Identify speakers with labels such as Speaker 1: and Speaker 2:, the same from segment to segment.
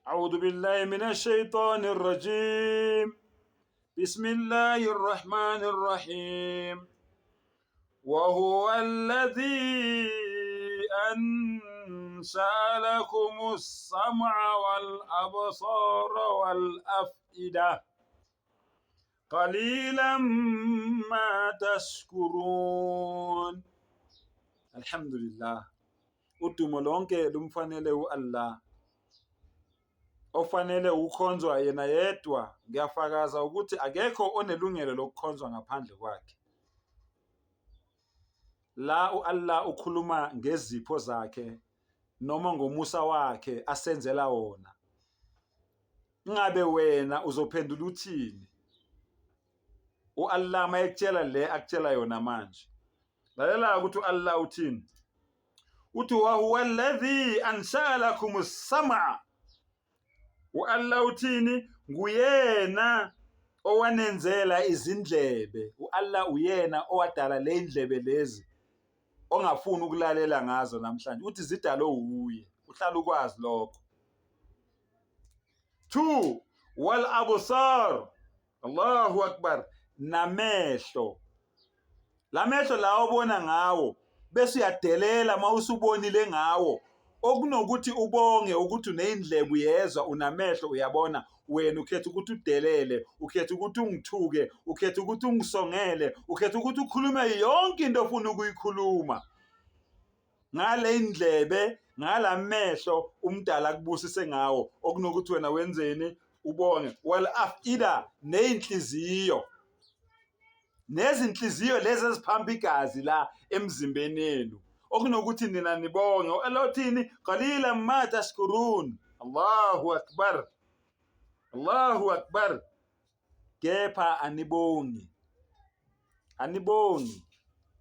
Speaker 1: أعوذ بالله من الشيطان الرجيم. بسم الله الرحمن الرحيم. وهو الذي أنشأ لكم السمع والأبصار والأفئدة قليلا ما تشكرون. الحمد لله. udumo lonke lumfanele u-Allah ofanele ukukhonzwa yena yedwa. Ngiyafakaza ukuthi akekho onelungelo lokukhonzwa ngaphandle kwakhe. La u-Allah ukhuluma ngezipho zakhe noma ngomusa wakhe asenzela wona. Ngabe wena uzophendula uthini u-Allah mayekutshela le akutshela yona manje? Lalela ukuthi u-Allah uthini. Uthi wa huwa alladhi ansha'a lakum as-sam'a. U-Allah uthini? Nguyena owanenzela izindlebe. U-Allah uyena owadala le indlebe lezi ongafuni ukulalela ngazo namhlanje. Uthi zidalo uye, uhlala ukwazi lokho. 2 wal absar. Allahu akbar. Namehlo. Lamehlo lawo obona ngawo bese uyadelela mawusubonile ngawo. Okunokuthi ubonge ukuthi unendlebe uyezwa, unamehlo uyabona, wena ukhetha ukuthi udelele, ukhetha ukuthi ungithuke, ukhetha ukuthi ungisongele, ukhetha ukuthi ukhulume yonke into ofuna ukuyikhuluma. Ngale indlebe, ngalamehlo umdala kubusise ngawo, okunokuthi wena wenzeni ubonge. Wal afida, neinhliziyo. Nezinhliziyo lezi eziphamba igazi la emzimbeni yenu, okunokuthi nina nibonge. Elothini qalila ma tashkurun. Allahu akbar, Allahu akbar. Kepha anibongi, anibongi.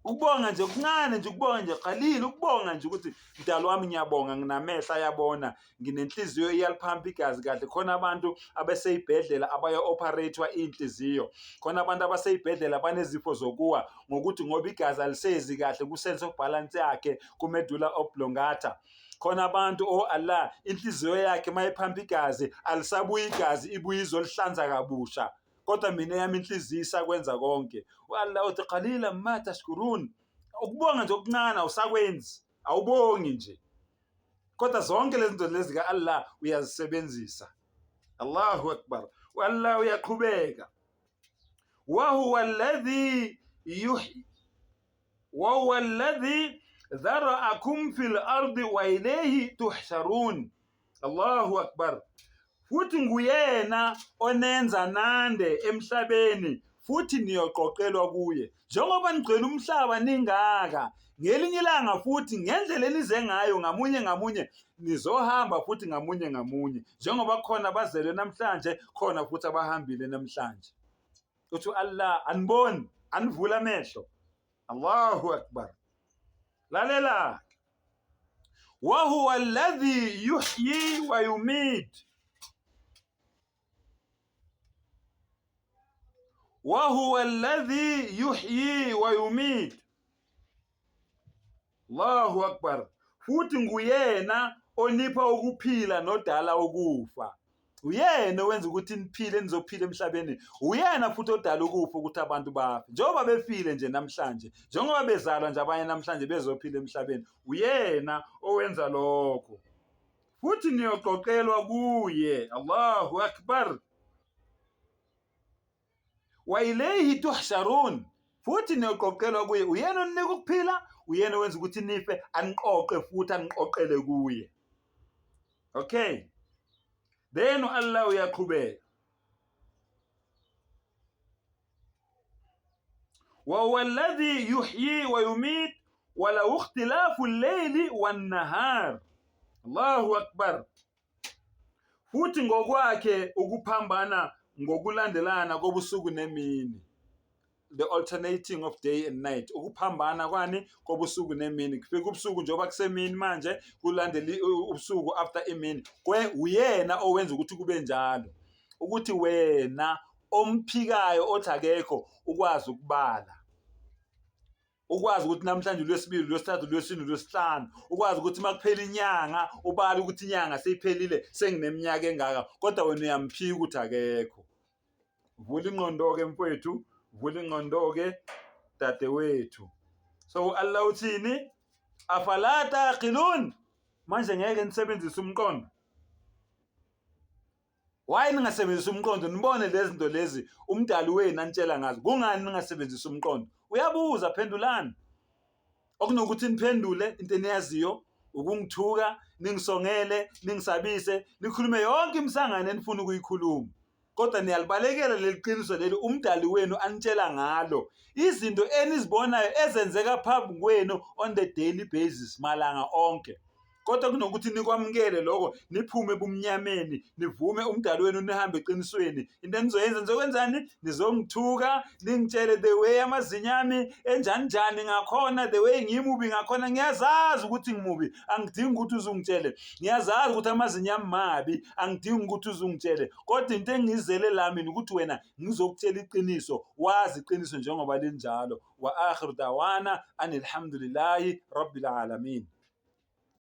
Speaker 1: Ukubonga nje kuncane nje, ukubonga nje qalile, ukubonga nje ukuthi mdalo wami ngiyabonga, nginamehla ayabona, nginenhliziyo iyaliphamba igazi kahle. Khona abantu abeseyibhedlela abayo-operatewa inhliziyo, khona abantu abaseyibhedlela banezifo zokuwa ngokuthi ngoba igazi alisezi kahle ku-sense of balance yakhe ku-medulla oblongata. Khona abantu Allah inhliziyo yakhe mayiphamba igazi alisabuyi igazi, ibuye izolihlanza kabusha. Kodwa mina yami inhliziyo isakwenza konke. U-Allah uthi qalila ma tashkurun. Ukubonga nje okuncane awusakwenzi, awubongi nje. Kodwa zonke lezi zinto lezi ka-Allah uyazisebenzisa. Allahu akbar. U-Allah uyaqhubeka. Wa huwa alladhi yuhyi wa huwa alladhi dhara'akum fil ardi wa ilayhi tuhsharun. Allahu akbar. Futhi nguyena onenza nande emhlabeni, futhi niyoqoqelwa kuye. Njengoba nigcwele umhlaba ningaka, ngelinye ilanga futhi ngendlela enize ngayo ngamunye ngamunye nizohamba futhi ngamunye ngamunye. Njengoba khona abazelwe namhlanje, khona futhi abahambile namhlanje. Uthi Allah aniboni, anivula amehlo. Allahu akbar. Lalela. Wa huwa alladhi yuhyi wa yumit. Wa huwa alladhi yuhyi wa yumit. Allahu akbar. Futhi nguyena onipha ukuphila nodala ukufa. Uyena owenza ukuthi niphile, nizophila emhlabeni. Uyena futhi odala ukufa ukuthi abantu bafe. Njengoba befile nje namhlanje, njengoba bezalwa nje abanye namhlanje bezophila emhlabeni, uyena owenza lokho. Futhi niyoqoqelwa kuye. Allahu akbar. Wa ilayhi tuhsharun. Futhi niyoqoqelwa kuye. Uyena onika ukuphila, uyena owenza ukuthi nife, aniqoqe futhi aniqoqele kuye. Okay. Then Allah uyaqhubeka. Wa huwa alladhi yuhyi wa yumit wa la ikhtilafu al-layli wan-nahar. Allahu akbar. Futhi ngokwakhe ukuphambana ngokulandelana kobusuku nemini. The alternating of day and night. Ukuphambana kwani kobusuku nemini. Kufika ubusuku njengoba kusemini manje, kulandela ubusuku after imini. Uyena owenza ukuthi kube njalo. Ukuthi wena omphikayo othi akekho ukwazi ukubala. ukwazi ukuthi namhlanje uLwesibili, uLwesithathu, uLwesine, uLwesihlanu, ukwazi ukuthi makuphela inyanga ubale ukuthi inyanga seyiphelile sengineminyaka engaka, kodwa wena uyamphika ukuthi akekho. Vula ingqondo-ke mfowethu, vula ingqondo-ke dadewethu. So Allah uthini? Afala taqilun, manje ngeke nisebenzise umqondo. Why ningasebenzisa umqondo? Nibone lezi zinto lezi umdali wenu anitshela ngazo. Kungani ningasebenzisa umqondo? Uyabuza, phendulani. Okunokuthi niphendule into eniyaziyo, ukungithuka, ningisongele, ningisabise, nikhulume yonke imisangano enifuna ukuyikhuluma. Kodwa niyalibalekela leli qiniso leli umdali wenu anitshela ngalo. Izinto enizibonayo ezenzeka phambi kwenu on the daily basis malanga onke. Kodwa kunokuthi nikwamukele lokho, niphume ebumnyameni, nivume umdali wenu nihambe eqinisweni. Into enizoyenza nizokwenzani? Nizongithuka, ningitshele the way amazinyo ami enjani njani ngakhona, the way ngimubi ngakhona. Ngiyazazi ukuthi ngimubi, angidingi ukuthi uzungitshele. Ngiyazazi ukuthi amazinyo ami mabi, angidingi ukuthi uzungitshele. Kodwa into engizele lami ukuthi wena ngizokutshela iqiniso, wazi iqiniso njengoba linjalo. Wa akhiru dawana anilhamdulillahi rabbil alamin.